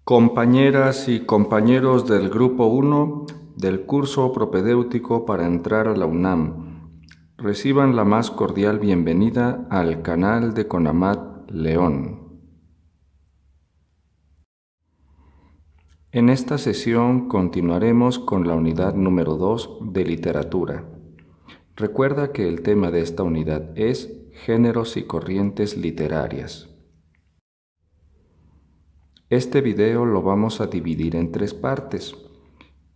Compañeras y compañeros del Grupo 1 del curso propedéutico para entrar a la UNAM, reciban la más cordial bienvenida al canal de CONAMAT León. En esta sesión continuaremos con la unidad número 2 de literatura. Recuerda que el tema de esta unidad es géneros y corrientes literarias. Este video lo vamos a dividir en 3 partes.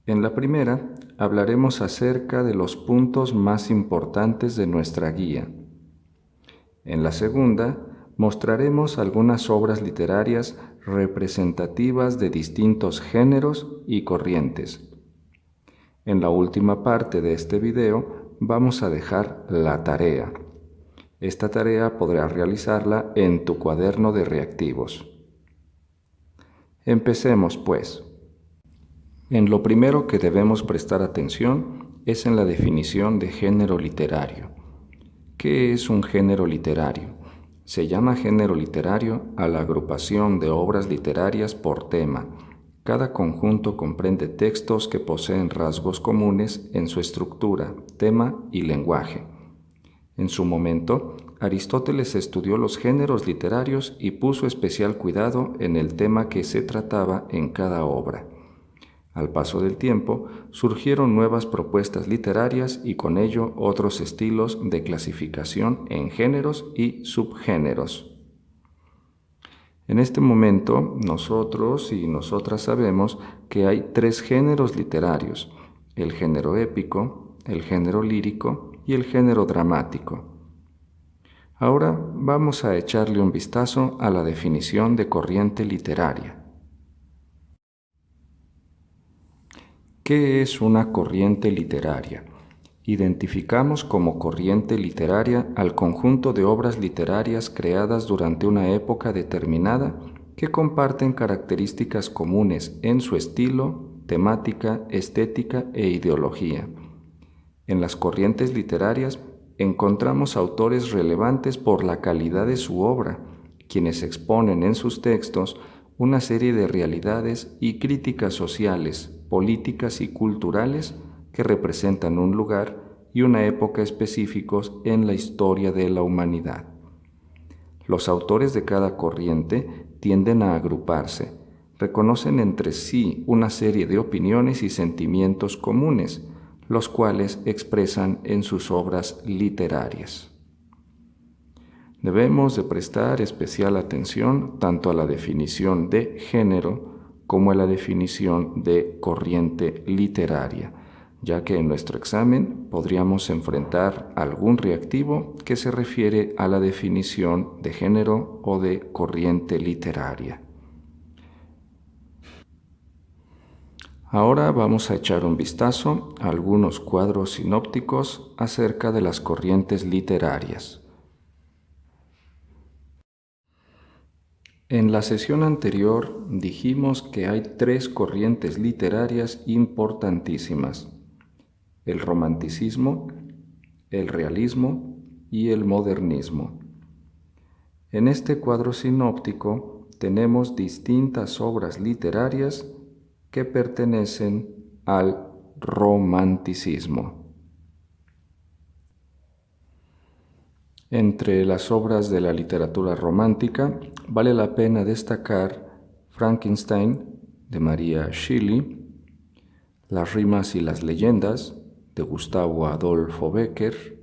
En la primera, hablaremos acerca de los puntos más importantes de nuestra guía. En la segunda, mostraremos algunas obras literarias representativas de distintos géneros y corrientes. En la última parte de este video, vamos a dejar la tarea. Esta tarea podrás realizarla en tu cuaderno de reactivos. Empecemos, pues. En lo primero que debemos prestar atención es en la definición de género literario. ¿Qué es un género literario? Se llama género literario a la agrupación de obras literarias por tema. Cada conjunto comprende textos que poseen rasgos comunes en su estructura, tema y lenguaje. En su momento, Aristóteles estudió los géneros literarios y puso especial cuidado en el tema que se trataba en cada obra. Al paso del tiempo, surgieron nuevas propuestas literarias y con ello otros estilos de clasificación en géneros y subgéneros. En este momento, nosotros y nosotras sabemos que hay 3 géneros literarios: el género épico, el género lírico y el género dramático. Ahora vamos a echarle un vistazo a la definición de corriente literaria. ¿Qué es una corriente literaria? Identificamos como corriente literaria al conjunto de obras literarias creadas durante una época determinada que comparten características comunes en su estilo, temática, estética e ideología. En las corrientes literarias encontramos autores relevantes por la calidad de su obra, quienes exponen en sus textos una serie de realidades y críticas sociales, políticas y culturales que representan un lugar y una época específicos en la historia de la humanidad. Los autores de cada corriente tienden a agruparse, reconocen entre sí una serie de opiniones y sentimientos comunes, los cuales expresan en sus obras literarias. Debemos de prestar especial atención tanto a la definición de género como a la definición de corriente literaria, ya que en nuestro examen podríamos enfrentar algún reactivo que se refiere a la definición de género o de corriente literaria. Ahora vamos a echar un vistazo a algunos cuadros sinópticos acerca de las corrientes literarias. En la sesión anterior dijimos que hay 3 corrientes literarias importantísimas: el romanticismo, el realismo y el modernismo. En este cuadro sinóptico tenemos distintas obras literarias que pertenecen al romanticismo. Entre las obras de la literatura romántica vale la pena destacar Frankenstein de María Shelley, Las rimas y las leyendas de Gustavo Adolfo Bécquer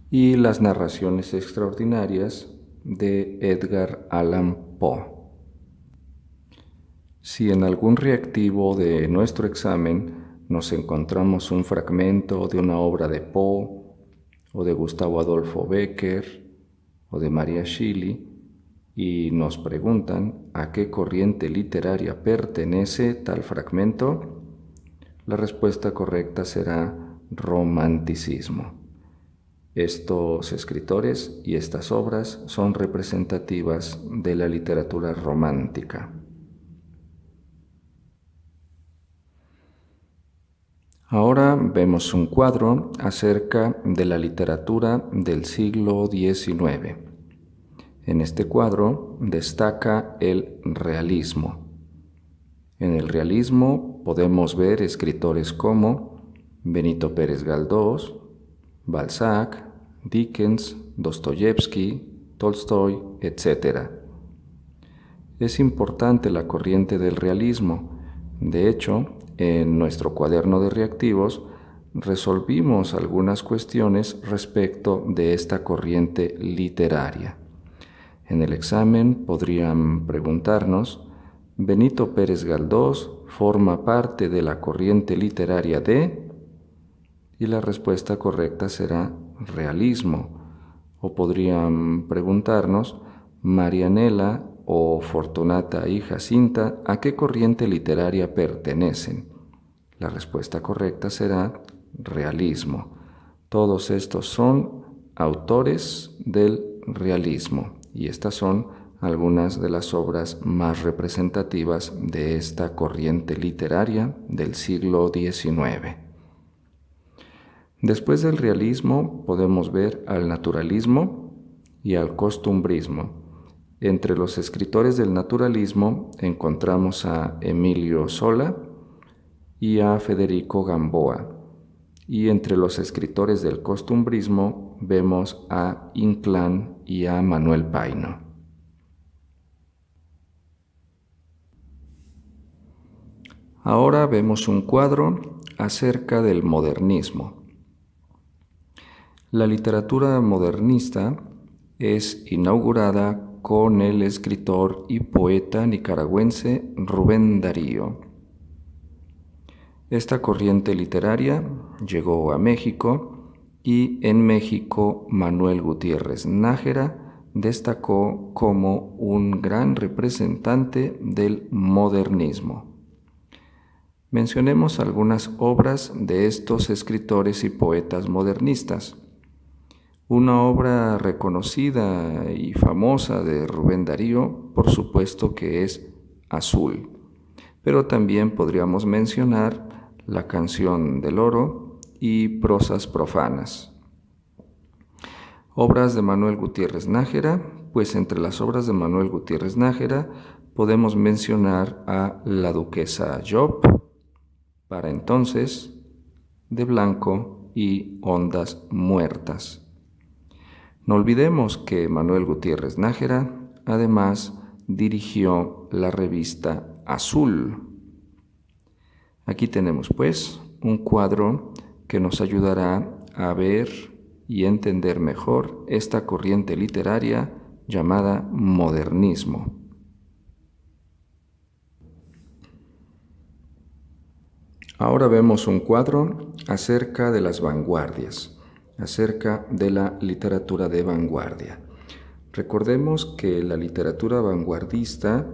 y Las narraciones extraordinarias de Edgar Allan Poe. Si en algún reactivo de nuestro examen nos encontramos un fragmento de una obra de Poe o de Gustavo Adolfo Bécquer o de María Shelley, y nos preguntan a qué corriente literaria pertenece tal fragmento, la respuesta correcta será romanticismo. Estos escritores y estas obras son representativas de la literatura romántica. Ahora vemos un cuadro acerca de la literatura del siglo XIX. En este cuadro destaca el realismo. En el realismo podemos ver escritores como Benito Pérez Galdós, Balzac, Dickens, Dostoyevsky, Tolstoy, etc. Es importante la corriente del realismo. De hecho, en nuestro cuaderno de reactivos resolvimos algunas cuestiones respecto de esta corriente literaria. En el examen podrían preguntarnos: ¿Benito Pérez Galdós forma parte de la corriente literaria de? Y la respuesta correcta será realismo. O podrían preguntarnos: ¿Marianela o Fortunata y Jacinta a qué corriente literaria pertenecen? La respuesta correcta será realismo. Todos estos son autores del realismo y estas son algunas de las obras más representativas de esta corriente literaria del siglo XIX. Después del realismo podemos ver al naturalismo y al costumbrismo. Entre los escritores del naturalismo encontramos a Emilio Zola y a Federico Gamboa. Y entre los escritores del costumbrismo vemos a Inclán y a Manuel Paino. Ahora vemos un cuadro acerca del modernismo. La literatura modernista es inaugurada con el escritor y poeta nicaragüense Rubén Darío. Esta corriente literaria llegó a México y en México Manuel Gutiérrez Nájera destacó como un gran representante del modernismo. Mencionemos algunas obras de estos escritores y poetas modernistas. Una obra reconocida y famosa de Rubén Darío, por supuesto que es Azul, pero también podríamos mencionar La canción del oro y Prosas profanas. Obras de Manuel Gutiérrez Nájera, pues entre las obras de Manuel Gutiérrez Nájera podemos mencionar a La duquesa Job, Para entonces, De Blanco y Ondas muertas. No olvidemos que Manuel Gutiérrez Nájera además dirigió la revista Azul. Aquí tenemos pues un cuadro que nos ayudará a ver y entender mejor esta corriente literaria llamada modernismo. Ahora vemos un cuadro acerca de las vanguardias, acerca de la literatura de vanguardia. Recordemos que la literatura vanguardista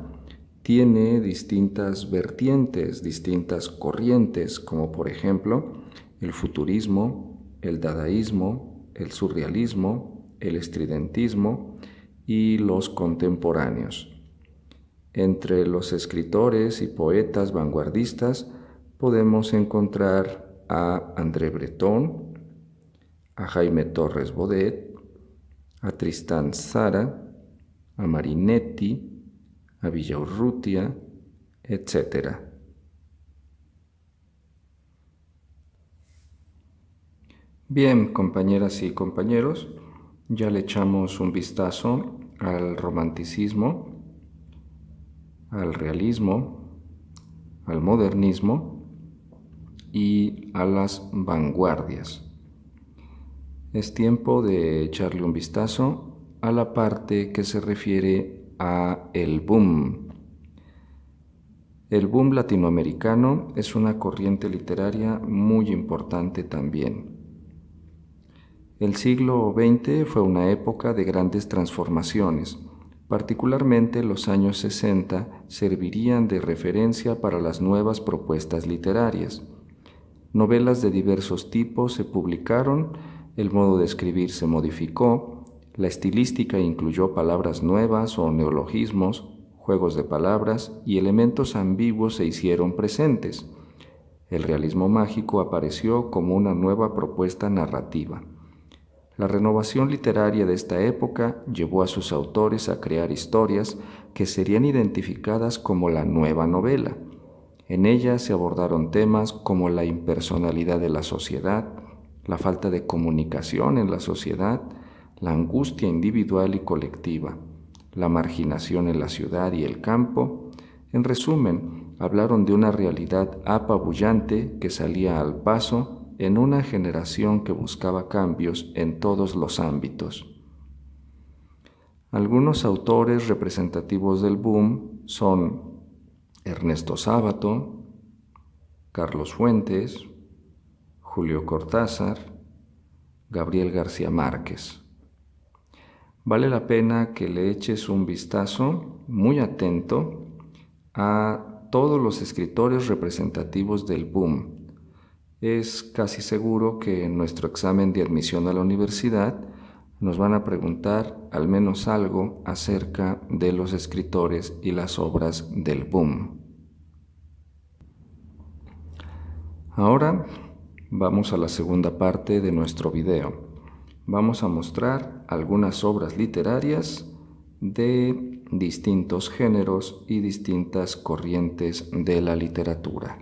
tiene distintas vertientes, distintas corrientes, como por ejemplo el futurismo, el dadaísmo, el surrealismo, el estridentismo y los contemporáneos. Entre los escritores y poetas vanguardistas podemos encontrar a André Breton, a Jaime Torres Bodet, a Tristán Tzara, a Marinetti, a Villaurrutia, etc. Bien, compañeras y compañeros, ya le echamos un vistazo al romanticismo, al realismo, al modernismo y a las vanguardias. Es tiempo de echarle un vistazo a la parte que se refiere a el boom. El boom latinoamericano es una corriente literaria muy importante también. El siglo XX fue una época de grandes transformaciones, Particularmente los años 60 servirían de referencia para las nuevas propuestas literarias. Novelas de diversos tipos se publicaron, el modo de escribir se modificó, la estilística incluyó palabras nuevas o neologismos, juegos de palabras y elementos ambiguos se hicieron presentes. El realismo mágico apareció como una nueva propuesta narrativa. La renovación literaria de esta época llevó a sus autores a crear historias que serían identificadas como la nueva novela. En ella se abordaron temas como la impersonalidad de la sociedad, la falta de comunicación en la sociedad, la angustia individual y colectiva, la marginación en la ciudad y el campo. En resumen, hablaron de una realidad apabullante que salía al paso en una generación que buscaba cambios en todos los ámbitos. Algunos autores representativos del boom son Ernesto Sábato, Carlos Fuentes, Julio Cortázar, Gabriel García Márquez. Vale la pena que le eches un vistazo muy atento a todos los escritores representativos del boom. Es casi seguro que en nuestro examen de admisión a la universidad nos van a preguntar al menos algo acerca de los escritores y las obras del boom. Ahora vamos a la segunda parte de nuestro video. Vamos a mostrar algunas obras literarias de distintos géneros y distintas corrientes de la literatura.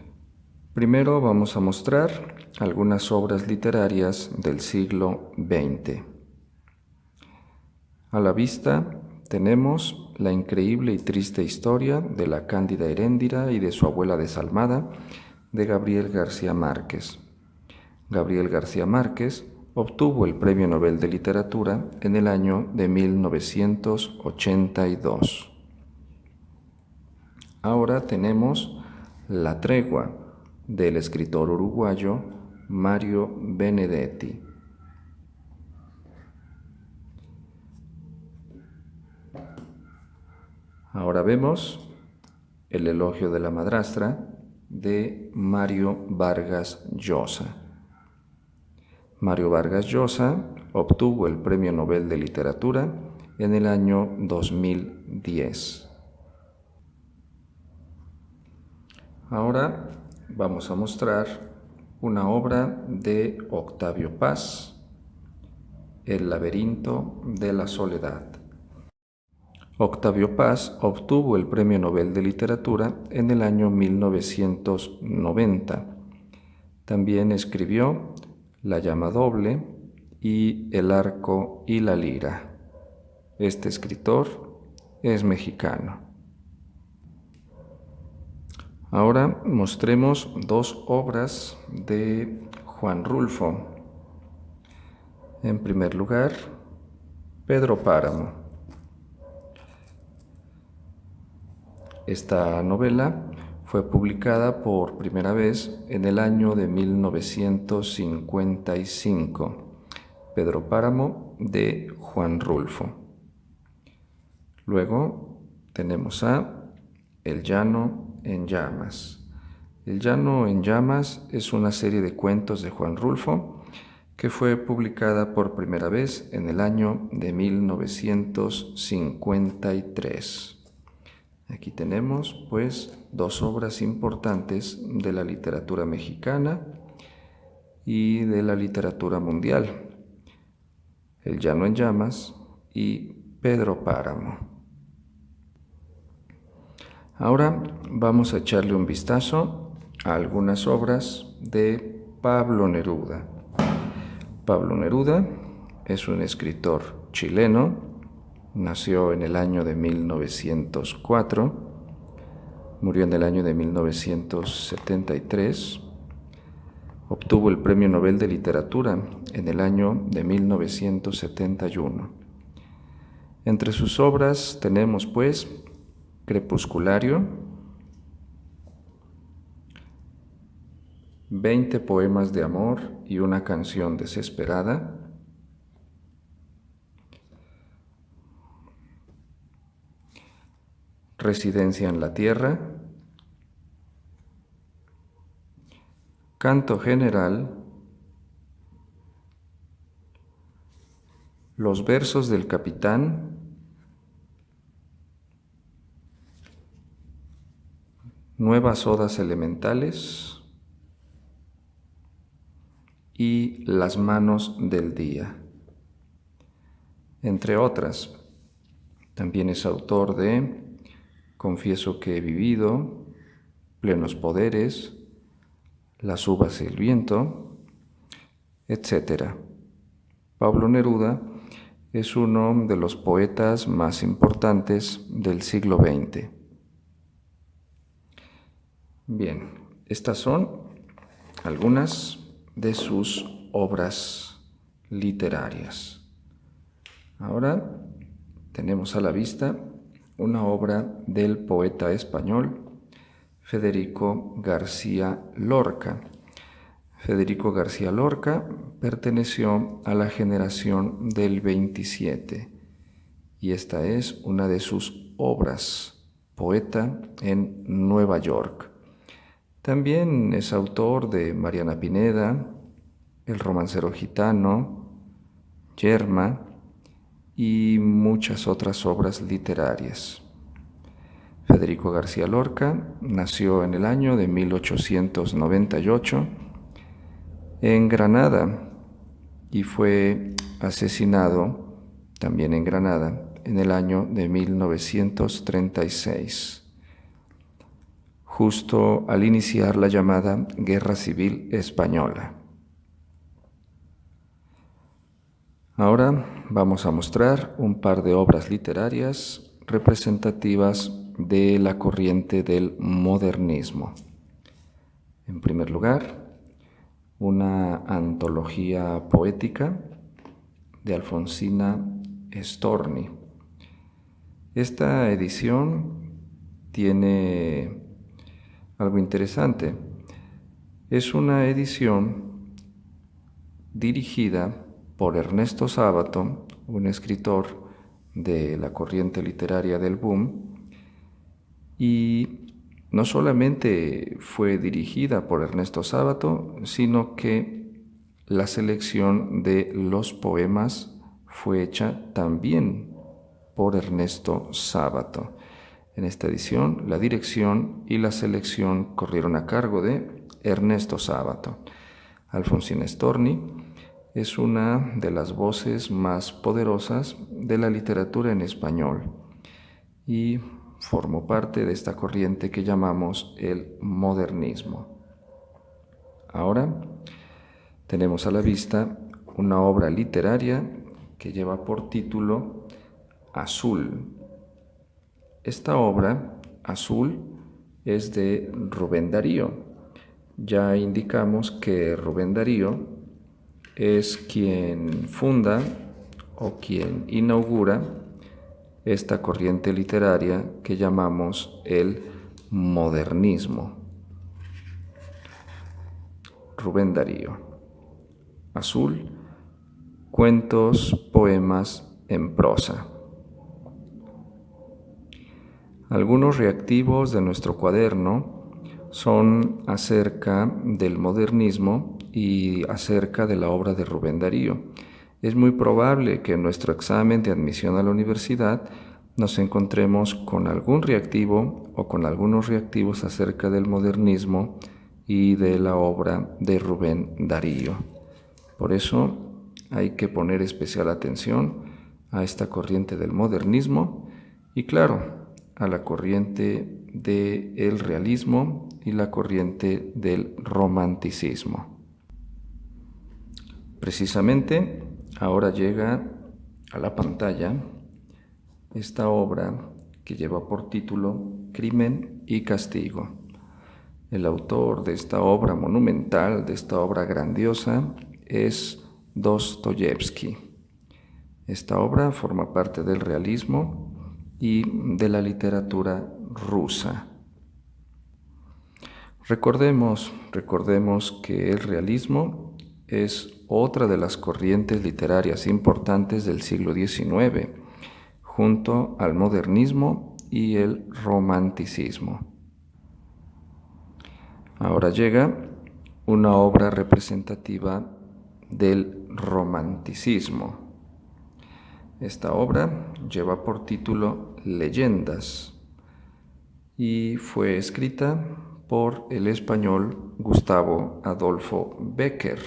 Primero vamos a mostrar algunas obras literarias del siglo XX. A la vista tenemos la increíble y triste historia de la Cándida Heréndira y de su abuela desalmada de Gabriel García Márquez. Gabriel García Márquez obtuvo el Premio Nobel de Literatura en el año de 1982. Ahora tenemos La Tregua del escritor uruguayo Mario Benedetti. Ahora vemos El elogio de la madrastra de Mario Vargas Llosa. Mario Vargas Llosa obtuvo el Premio Nobel de Literatura en el año 2010. Ahora vamos a mostrar una obra de Octavio Paz, El laberinto de la soledad. Octavio Paz obtuvo el Premio Nobel de Literatura en el año 1990. También escribió La llama doble y El arco y la lira. Este escritor es mexicano. Ahora mostremos dos obras de Juan Rulfo. En primer lugar, Pedro Páramo. Esta novela fue publicada por primera vez en el año de 1955. Pedro Páramo de Juan Rulfo. Luego tenemos a El llano en llamas. El llano en llamas es una serie de cuentos de Juan Rulfo que fue publicada por primera vez en el año de 1953. Aquí tenemos, pues, dos obras importantes de la literatura mexicana y de la literatura mundial: El llano en llamas y Pedro Páramo. Ahora vamos a echarle un vistazo a algunas obras de Pablo Neruda. Pablo Neruda es un escritor chileno. Nació en el año de 1904, murió en el año de 1973, obtuvo el Premio Nobel de Literatura en el año de 1971. Entre sus obras tenemos, pues, Crepusculario, 20 poemas de amor y una canción desesperada, Residencia en la Tierra, Canto General, Los versos del Capitán, Nuevas Odas Elementales y Las Manos del Día, entre otras. También es autor de Confieso que he vivido, Plenos Poderes, Las uvas y el viento, etc. Pablo Neruda es uno de los poetas más importantes del siglo XX. Bien, estas son algunas de sus obras literarias. Ahora tenemos a la vista una obra del poeta español Federico García Lorca. Federico García Lorca perteneció a la generación del 27 y esta es una de sus obras, Poeta en Nueva York. También es autor de Mariana Pineda, El romancero gitano, Yerma y muchas otras obras literarias. Federico García Lorca nació en el año de 1898 en Granada y fue asesinado también en Granada en el año de 1936. Justo al iniciar la llamada Guerra Civil Española. Ahora vamos a mostrar un par de obras literarias representativas de la corriente del modernismo. En primer lugar, una antología poética de Alfonsina Storni. Esta edición tiene algo interesante. Es una edición dirigida por Ernesto Sábato, un escritor de la corriente literaria del boom, y no solamente fue dirigida por Ernesto Sábato, sino que la selección de los poemas fue hecha también por Ernesto Sábato. En esta edición, la dirección y la selección corrieron a cargo de Ernesto Sábato. Alfonsina Storni es una de las voces más poderosas de la literatura en español y formó parte de esta corriente que llamamos el modernismo. Ahora tenemos a la vista una obra literaria que lleva por título Azul. Esta obra, Azul, es de Rubén Darío. Ya indicamos que Rubén Darío es quien funda o quien inaugura esta corriente literaria que llamamos el modernismo. Rubén Darío. Azul, cuentos, poemas en prosa. Algunos reactivos de nuestro cuaderno son acerca del modernismo y acerca de la obra de Rubén Darío. Es muy probable que en nuestro examen de admisión a la universidad nos encontremos con algún reactivo o con algunos reactivos acerca del modernismo y de la obra de Rubén Darío. Por eso hay que poner especial atención a esta corriente del modernismo y, claro, a la corriente del realismo y la corriente del romanticismo. Precisamente ahora llega a la pantalla esta obra que lleva por título Crimen y Castigo. El autor de esta obra monumental, de esta obra grandiosa, es Dostoyevsky. Esta obra forma parte del realismo y de la literatura rusa. Recordemos que el realismo es otra de las corrientes literarias importantes del siglo XIX, junto al modernismo y el romanticismo. Ahora llega una obra representativa del romanticismo. Esta obra lleva por título Leyendas y fue escrita por el español Gustavo Adolfo Bécquer.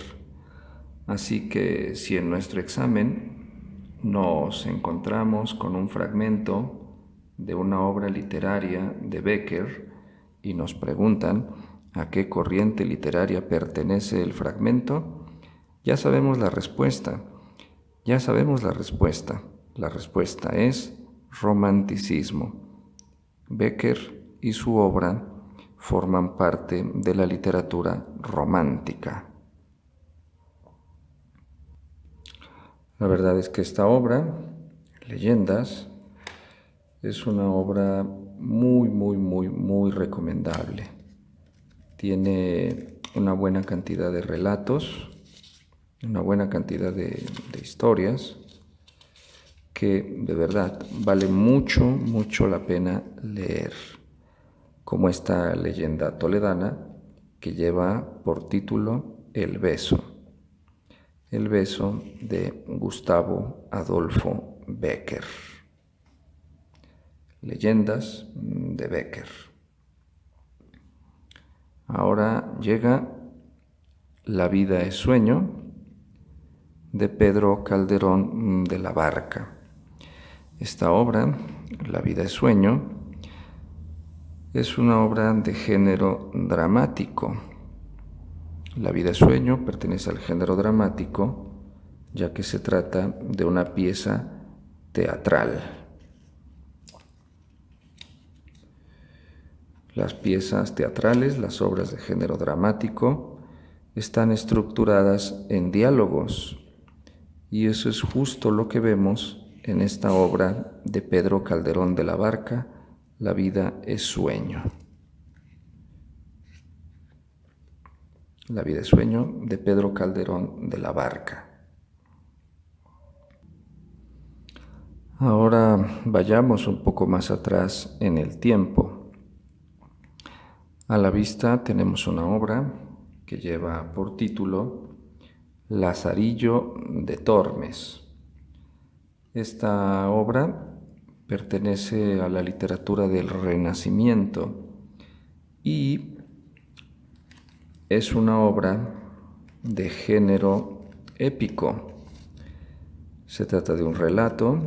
Así que si en nuestro examen nos encontramos con un fragmento de una obra literaria de Bécquer y nos preguntan a qué corriente literaria pertenece el fragmento, ya sabemos la respuesta. La respuesta es romanticismo. Bécquer y su obra forman parte de la literatura romántica. La verdad es que esta obra, Leyendas, es una obra muy recomendable. Tiene una buena cantidad de relatos, una buena cantidad de historias que de verdad vale mucho la pena leer, como esta leyenda toledana que lleva por título El beso de Gustavo Adolfo Bécquer. Leyendas de Bécquer. Ahora llega La vida es sueño de Pedro Calderón de la Barca. Esta obra, La vida es sueño, es una obra de género dramático. La vida es sueño pertenece al género dramático, ya que se trata de una pieza teatral. Las piezas teatrales, las obras de género dramático, están estructuradas en diálogos, y eso es justo lo que vemos en esta obra de Pedro Calderón de la Barca, La vida es sueño. La vida es sueño de Pedro Calderón de la Barca. Ahora vayamos un poco más atrás en el tiempo. A la vista tenemos una obra que lleva por título Lazarillo de Tormes. Esta obra pertenece a la literatura del Renacimiento y es una obra de género épico. Se trata de un relato,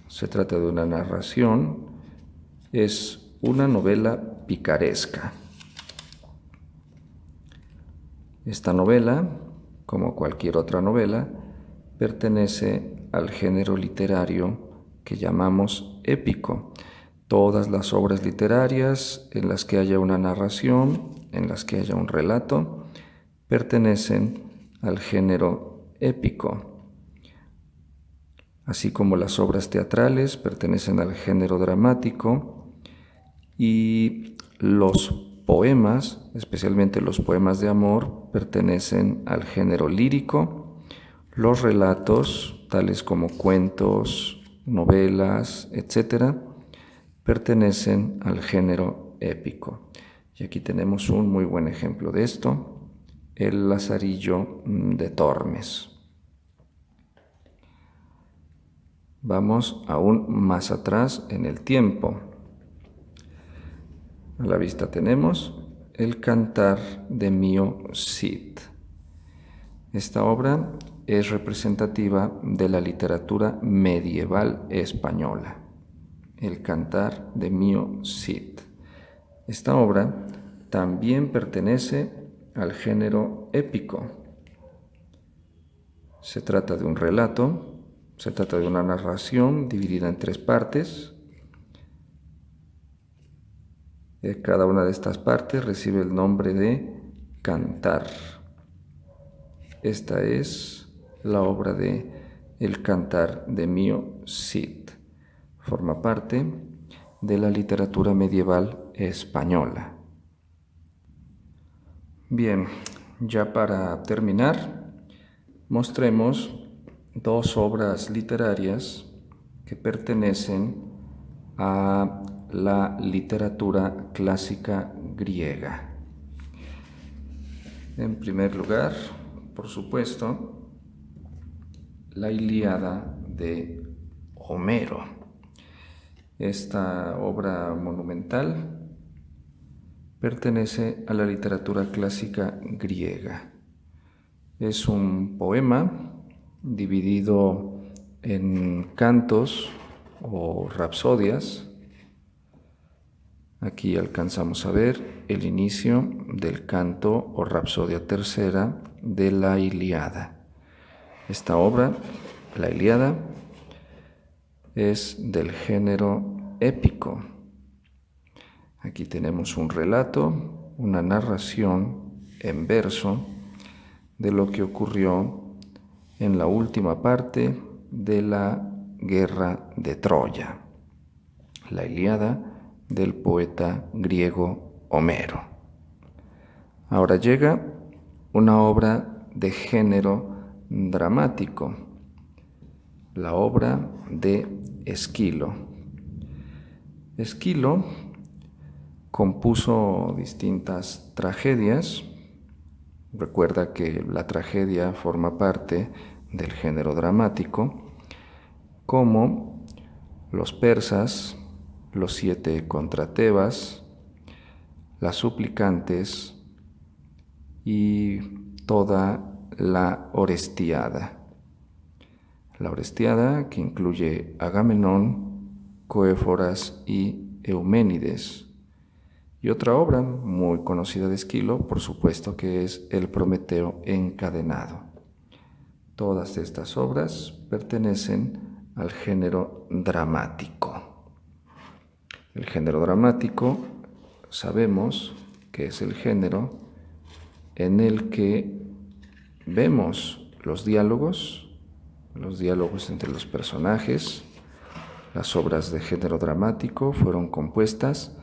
se trata de una narración, es una novela picaresca. Esta novela, como cualquier otra novela, pertenece al género literario que llamamos épico. Todas las obras literarias en las que haya una narración, en las que haya un relato, pertenecen al género épico. Así como las obras teatrales pertenecen al género dramático y los poemas, especialmente los poemas de amor, pertenecen al género lírico. Los relatos, tales como cuentos, novelas, etc., pertenecen al género épico. Y aquí tenemos un muy buen ejemplo de esto, el Lazarillo de Tormes. Vamos aún más atrás en el tiempo. A la vista tenemos El Cantar de Mio Cid. Esta obra es representativa de la literatura medieval española. El Cantar de Mio Cid. Esta obra también pertenece al género épico. Se trata de un relato, se trata de una narración dividida en 3 partes. Cada una de estas partes recibe el nombre de cantar. Esta es la obra de El Cantar de Mio Cid. Forma parte de la literatura medieval española. Bien, ya para terminar, mostremos 2 obras literarias que pertenecen a la literatura clásica griega. En primer lugar, por supuesto, la Ilíada de Homero. Esta obra monumental pertenece a la literatura clásica griega. Es un poema dividido en cantos o rapsodias. Aquí alcanzamos a ver el inicio del canto o rapsodia tercera de la Ilíada. Esta obra, la Ilíada, es del género épico. Aquí tenemos un relato, una narración en verso de lo que ocurrió en la última parte de la guerra de Troya, la Ilíada del poeta griego Homero. Ahora llega una obra de género dramático, la obra de Esquilo. Esquilo compuso distintas tragedias. Recuerda que la tragedia forma parte del género dramático, como los persas, los 7 contra Tebas, las suplicantes y toda la Orestiada. La Orestiada, que incluye Agamenón, Coéforas y Euménides. Y otra obra muy conocida de Esquilo, por supuesto, que es el Prometeo encadenado. Todas estas obras pertenecen al género dramático. El género dramático sabemos que es el género en el que vemos los diálogos entre los personajes. Las obras de género dramático fueron compuestas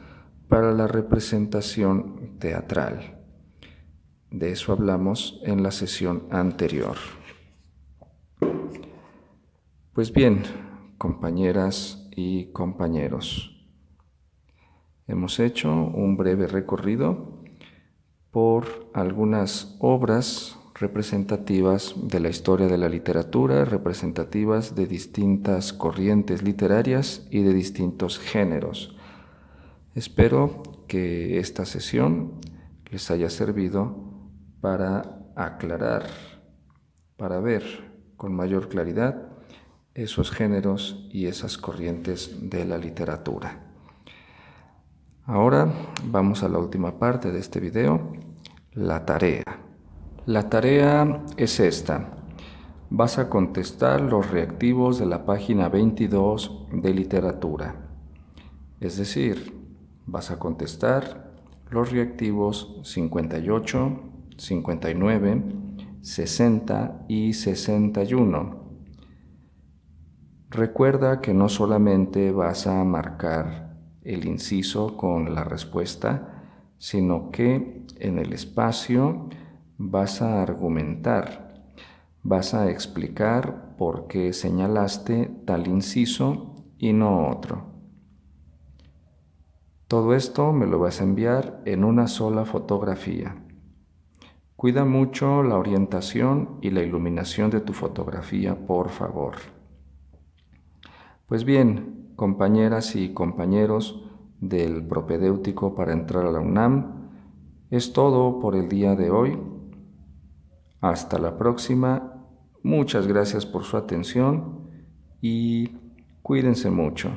para la representación teatral. De eso hablamos en la sesión anterior. Pues bien, compañeras y compañeros, hemos hecho un breve recorrido por algunas obras representativas de la historia de la literatura, representativas de distintas corrientes literarias y de distintos géneros. Espero que esta sesión les haya servido para aclarar, para ver con mayor claridad esos géneros y esas corrientes de la literatura. Ahora vamos a la última parte de este video, la tarea. La tarea es esta. Vas a contestar los reactivos de la página 22 de literatura. Es decir, vas a contestar los reactivos 58, 59, 60 y 61. Recuerda que no solamente vas a marcar el inciso con la respuesta, sino que en el espacio vas a argumentar, vas a explicar por qué señalaste tal inciso y no otro. Todo esto me lo vas a enviar en una sola fotografía. Cuida mucho la orientación y la iluminación de tu fotografía, por favor. Pues bien, compañeras y compañeros del propedéutico para entrar a la UNAM, es todo por el día de hoy. Hasta la próxima. Muchas gracias por su atención y cuídense mucho.